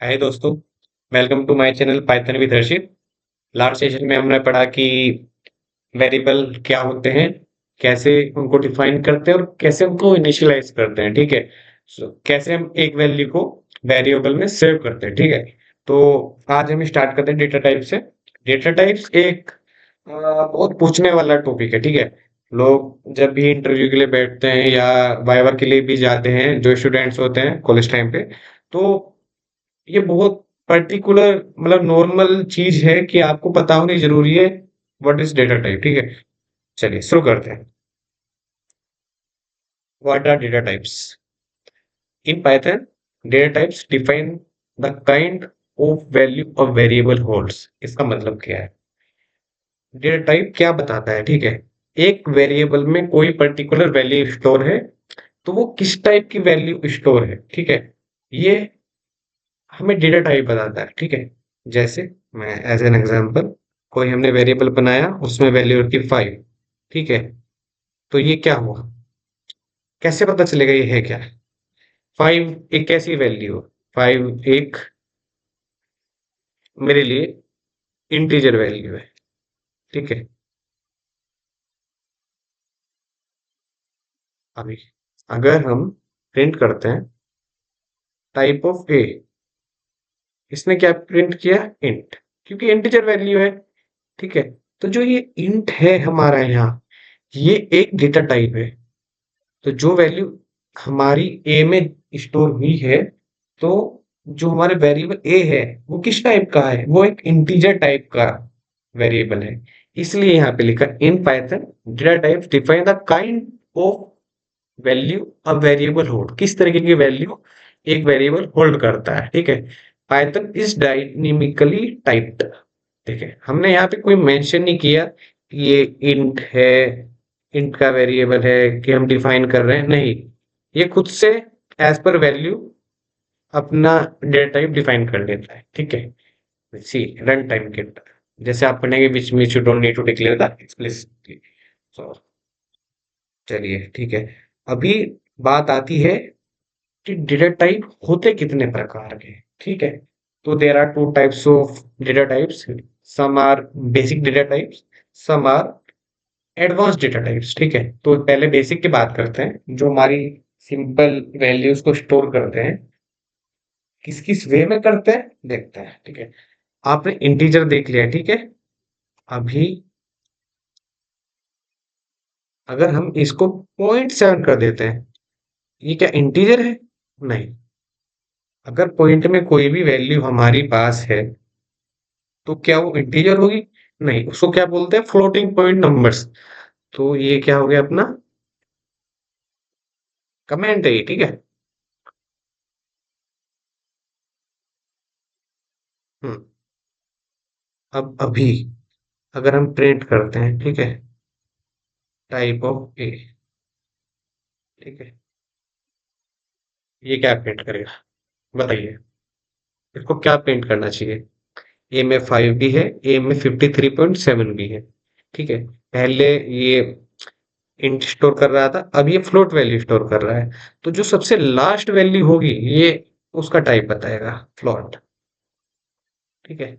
हाय दोस्तों, welcome to my channel Python with Harshit. Last session में हमने पढ़ा कि वेरिएबल क्या होते हैं, कैसे उनको डिफाइन करते हैं और कैसे उनको इनिशियलाइज करते हैं। ठीक है। कैसे हम एक वैल्यू को वेरिएबल में सेव करते हैं। ठीक है। तो आज हम स्टार्ट करते हैं डेटा टाइप से। डेटा टाइप्स एक बहुत पूछने वाला टॉपिक है। ठीक है। लोग जब भी इंटरव्यू के लिए बैठते हैं या वाइवा के लिए भी जाते हैं, जो स्टूडेंट्स होते हैं कॉलेज टाइम पे, तो ये बहुत पर्टिकुलर मतलब नॉर्मल चीज है कि आपको पता होनी जरूरी है। What is data type. ठीक है। चलिए शुरू करते हैं। What are data types in Python? Data types define the kind of value a variable holds. इसका मतलब क्या है? डेटा टाइप क्या बताता है? ठीक है। एक वेरिएबल में कोई पर्टिकुलर वैल्यू स्टोर है, तो वो किस टाइप की वैल्यू स्टोर है। ठीक है। ये हमें डेटा टाइप बताता है। ठीक है। जैसे मैं एज एन एग्जांपल, कोई हमने वेरिएबल बनाया, उसमें वैल्यू रखी 5। ठीक है। तो ये क्या हुआ? कैसे पता चलेगा ये है क्या? 5 एक कैसी वैल्यू? 5 एक मेरे लिए इंटीजर वैल्यू है। ठीक है। अभी अगर हम प्रिंट करते हैं टाइप ऑफ ए, इसने क्या प्रिंट किया? इंट, क्योंकि इंटीजर वैल्यू है। ठीक है। तो जो ये इंट है हमारा यहाँ, ये एक डेटा टाइप है। तो जो वैल्यू हमारी ए में स्टोर हुई है, तो जो हमारे वेरिएबल ए है वो किस टाइप का है? वो एक इंटीजर टाइप का वेरिएबल है। इसलिए यहाँ पे लिखा इन Python data types define the kind of value a variable hold. किस तरीके की वैल्यू एक वेरिएबल होल्ड करता है। ठीक है। Python is dynamically typed. ठीक है। हमने यहाँ पे कोई मेंशन नहीं किया कि ये इंट है, इंट का वेरिएबल है कि हम डिफाइन कर रहे हैं। नहीं, ये खुद से एज पर वैल्यू अपना डेटा टाइप डिफाइन कर लेता है। ठीक है। सी रन टाइम के जैसे आप पढ़ेंगे, which means you don't need to declare the explicitly. So चलिए ठीक है। अभी बात आती है कि डेटा टाइप होते कितने प्रकार के। ठीक है। तो there are two types of data types. Some are basic data types, some are advance data types. ठीक है। तो पहले बेसिक की बात करते हैं, जो हमारी सिंपल वैल्यूज को स्टोर करते हैं। किस किस वे में करते हैं देखते हैं। ठीक है। आपने इंटीजर देख लिया। ठीक है। अभी अगर हम इसको 0.7 कर देते हैं, ये क्या इंटीजर है? नहीं। अगर पॉइंट में कोई भी वैल्यू हमारी पास है, तो क्या वो इंटीजर होगी? नहीं, उसको क्या बोलते हैं? Floating point numbers. तो ये क्या हो गया अपना कमेंट है ये। ठीक है। हम्म। अब अभी अगर हम प्रिंट करते हैं, ठीक है, टाइप ऑफ ए। ठीक है। ये क्या प्रिंट करेगा बताइए? इसको क्या प्रिंट करना चाहिए? ए में 5 भी है, ए में 53.7 भी है। ठीक है। पहले ये इंट स्टोर कर रहा था, अब ये फ्लोट वैल्यू स्टोर कर रहा है। तो जो सबसे लास्ट वैल्यू होगी, ये उसका टाइप बताएगा, फ्लोट। ठीक है।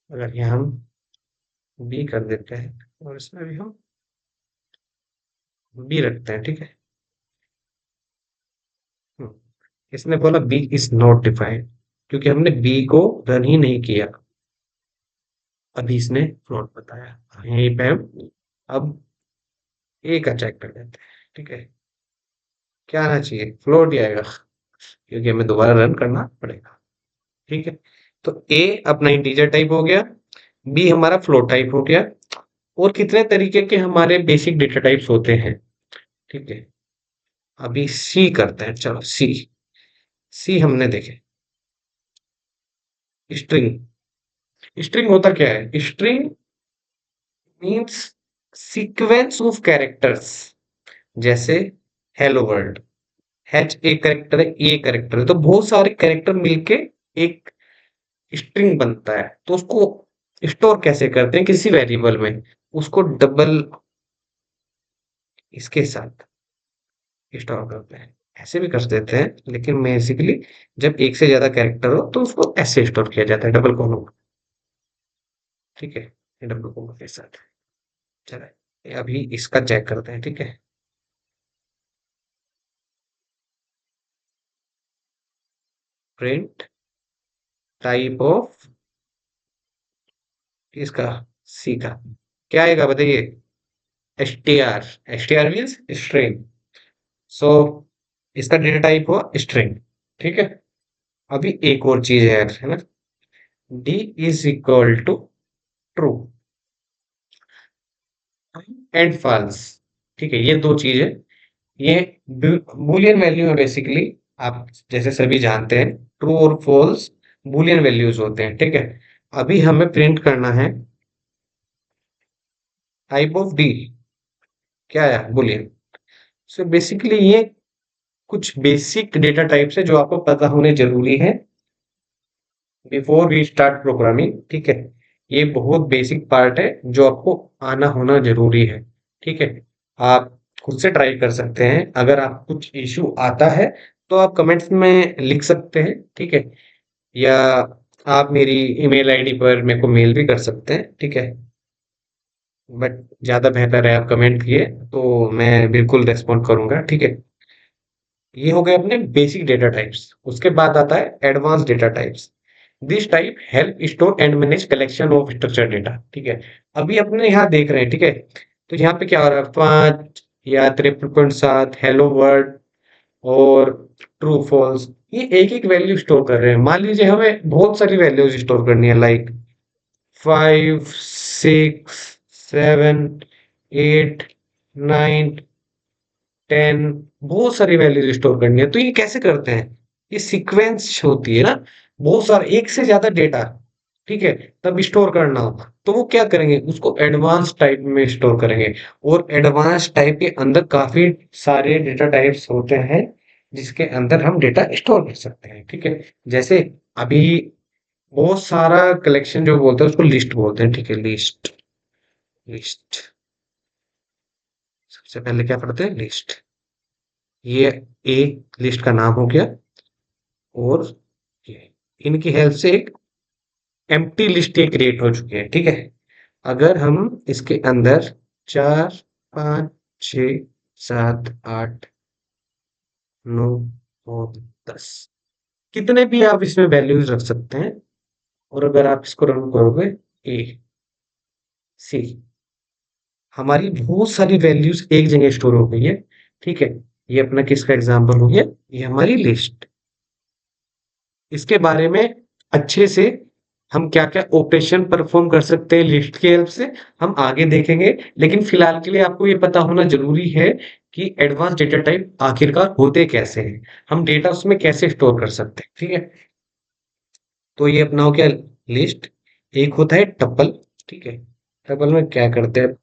अगर यहाँ हम बी कर देते हैं और इसमें भी हम बी रखते हैं। ठीक है। हम्म, इसने बोला बी इज नॉट डिफाइंड, क्योंकि हमने बी को रन ही नहीं किया। अभी इसने फ्लोट बताया। यहीं पे हम अब ए का चेक कर लेते हैं। ठीक है। क्या आना चाहिए? फ्लोट ही आएगा, क्योंकि हमें दोबारा रन करना पड़ेगा। ठीक है। तो ए अपना इंटीजर टाइप हो गया, बी हमारा फ्लोट टाइप हो गया। और कितने तरीके के हमारे बेसिक डेटा टाइप्स होते हैं? ठीक है। अभी सी करते हैं। चलो सी। सी हमने देखे स्ट्रिंग। स्ट्रिंग होता क्या है? String means sequence of characters. जैसे हेलो वर्ल्ड, एच एक कैरेक्टर है, ए कैरेक्टर है, तो बहुत सारे कैरेक्टर मिलके एक स्ट्रिंग बनता है। तो उसको स्टोर कैसे करते हैं किसी वेरिएबल में? उसको डबल इसके साथ स्टोर करते हैं। ऐसे भी कर देते हैं, लेकिन बेसिकली जब एक से ज्यादा कैरेक्टर हो तो उसको ऐसे स्टोर किया जाता है, डबल कॉमा। ठीक है, ये डबल कॉमा के साथ। चलो अभी इसका चेक करते हैं, ठीक है। प्रिंट टाइप ऑफ इसका, सी का क्या आएगा बताइए? str। str means string. So इसका डेटा टाइप हुआ स्ट्रिंग। ठीक है। अभी एक और चीज है ना, d is equal to true and false. ठीक है, ये दो चीज है। ये बूलियन वैल्यू है बेसिकली। आप जैसे सभी जानते हैं, ट्रू और फॉल्स बूलियन वैल्यूज होते हैं, ठीक है। अभी हमें प्रिंट करना है टाइप ऑफ डी, क्या है? बूलियन। सो बेसिकली ये कुछ बेसिक डेटा टाइप्स है जो आपको पता होने जरूरी है बिफोर वी स्टार्ट प्रोग्रामिंग, ठीक है। ये बहुत बेसिक पार्ट है जो आपको आना होना जरूरी है, ठीक है। आप खुद से ट्राई कर सकते हैं, अगर आप कुछ इशू आता है तो आप कमेंट्स में लिख सकते हैं, ठीक है। या आप मेरी ईमेल आईडी पर मेरे को मेल भी कर सकते हैं, ठीक है। बट ज्यादा बेहतर है आप कमेंट किए तो मैं बिल्कुल रेस्पॉन्ड करूंगा, ठीक है। ये हो गए अपने बेसिक डेटा टाइप्स। उसके बाद आता है advance data types. This type help store and manage collection of structure data, ठीक है। अभी अपने यहाँ देख रहे हैं, ठीक है। तो यहाँ पे क्या हो रहा है, 5 या 53.7 हेलो वर्ल्ड और ट्रू फॉल्स, ये एक एक वैल्यू स्टोर कर रहे हैं। मान लीजिए हमें बहुत सारी वैल्यूज स्टोर करनी है, लाइक 5 6 7 8 9 10, बहुत सारी वैल्यूज स्टोर करनी है। तो ये कैसे करते हैं? ये सीक्वेंस होती है ना, बहुत सारा एक से ज्यादा डेटा, ठीक है, तब स्टोर करना हो तो वो क्या करेंगे, उसको एडवांस टाइप में स्टोर करेंगे। और एडवांस टाइप के अंदर काफी सारे डेटा टाइप्स होते हैं जिसके अंदर हम डेटा स्टोर कर सकते हैं, ठीक है। जैसे अभी बहुत सारा कलेक्शन जो बोलते हैं उसको लिस्ट बोलते हैं, ठीक है। लिस्ट, लिस्ट, सबसे पहले क्या पढ़ते हैं? लिस्ट। ये एक लिस्ट का नाम हो गया। और ये इनकी हेल्प से एक एम्प्टी लिस्ट ये क्रिएट हो चुकी है, ठीक है। अगर हम इसके अंदर 4 5 6 7 8 9 और 10 कितने भी आप इसमें वैल्यूज रख सकते हैं। और अगर आप इसको रन करोगे, ए सी, हमारी बहुत सारी वैल्यूज एक जगह स्टोर हो गई है, ठीक है। ये अपना किसका एग्जाम्पल हो गया? ये हमारी लिस्ट। इसके बारे में अच्छे से हम क्या-क्या ऑपरेशन परफॉर्म कर सकते हैं लिस्ट की हेल्प से, हम आगे देखेंगे। लेकिन फिलहाल के लिए आपको ये पता होना ज़रूरी है कि एडवांस डेटा टाइप आखिरकार होते कैसे हैं? हम डेटा उसमें कैसे स्टोर कर सकते हैं, ठीक है? तो ये अपना हो गया लिस्ट। एक होता है टपल, ठीक है? टपल में क्या करते हैं?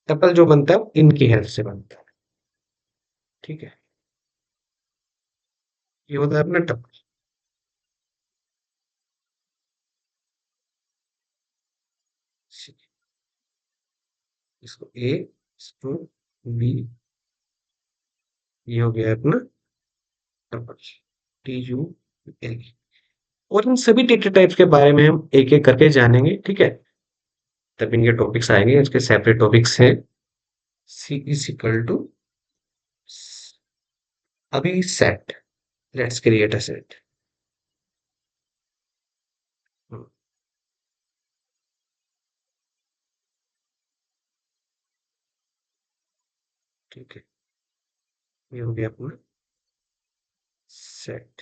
टपल जो बनता है वो इनकी हेल्प से बनता है, ठीक है? ये होता है अपना टपल। इसको ए, इसको बी, ये हो गया अपना टपल, टी यू एल। और इन सभी डेटा टाइप्स के बारे में हम एक एक करके जानेंगे, ठीक है। तब इनके टॉपिक्स आएंगे, इसके सेपरेट टॉपिक्स हैं। सी इज इक्वल टू, अभी set, let's create a set. ठीक है, ये हो गया अपना सेट।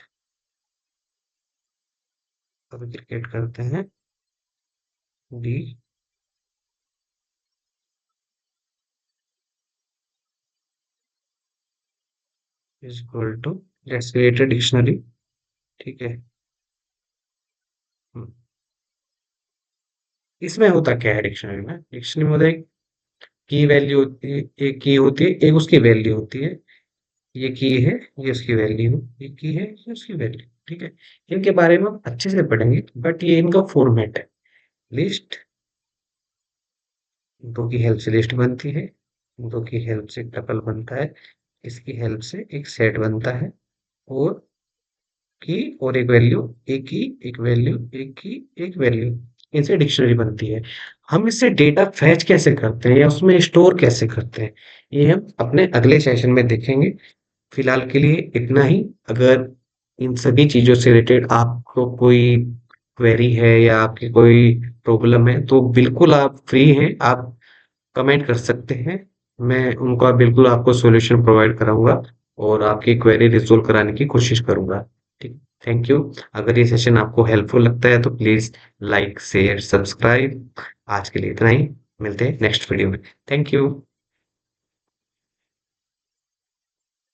अभी क्रिएट करते हैं D is equal to, let's create a dictionary, ठीक है। हम्म, इसमें होता क्या है डिक्शनरी में? डिक्शनरी में होता है की वैल्यू होती है, एक की होती है, एक उसकी वैल्यू होती है। ये की है, ये उसकी वैल्यू, ये की है, ये उसकी वैल्यू, ठीक है। इनके बारे में हम अच्छे से पढ़ेंगे, बट ये इनका फॉर्मेट है। लिस्ट, दो की हेल्प से लिस्ट बनती है। दो की हेल्प से टपल बनता है, इसकी हेल्प से एक सेट बनता है, और की और एक वैल्यू, एक की एक वैल्यू, एक की एक वैल्यू, इनसे डिक्शनरी बनती है। हम इससे डेटा फैच कैसे करते हैं या उसमें स्टोर कैसे करते हैं, ये हम अपने अगले सेशन में देखेंगे। फिलहाल के लिए इतना ही। अगर इन सभी चीजों से रिलेटेड आपको कोई क्वेरी है या आपकी कोई प्रॉब्लम है, तो बिल्कुल आप फ्री हैं, आप कमेंट कर सकते हैं। मैं उनका बिल्कुल आपको सॉल्यूशन प्रोवाइड कराऊंगा और आपकी क्वेरी रिजोल्व कराने की कोशिश करूंगा। ठीक, थैंक यू। अगर ये सेशन आपको हेल्पफुल लगता है तो प्लीज लाइक शेयर सब्सक्राइब। आज के लिए इतना ही, मिलते हैं नेक्स्ट वीडियो में। Thank you.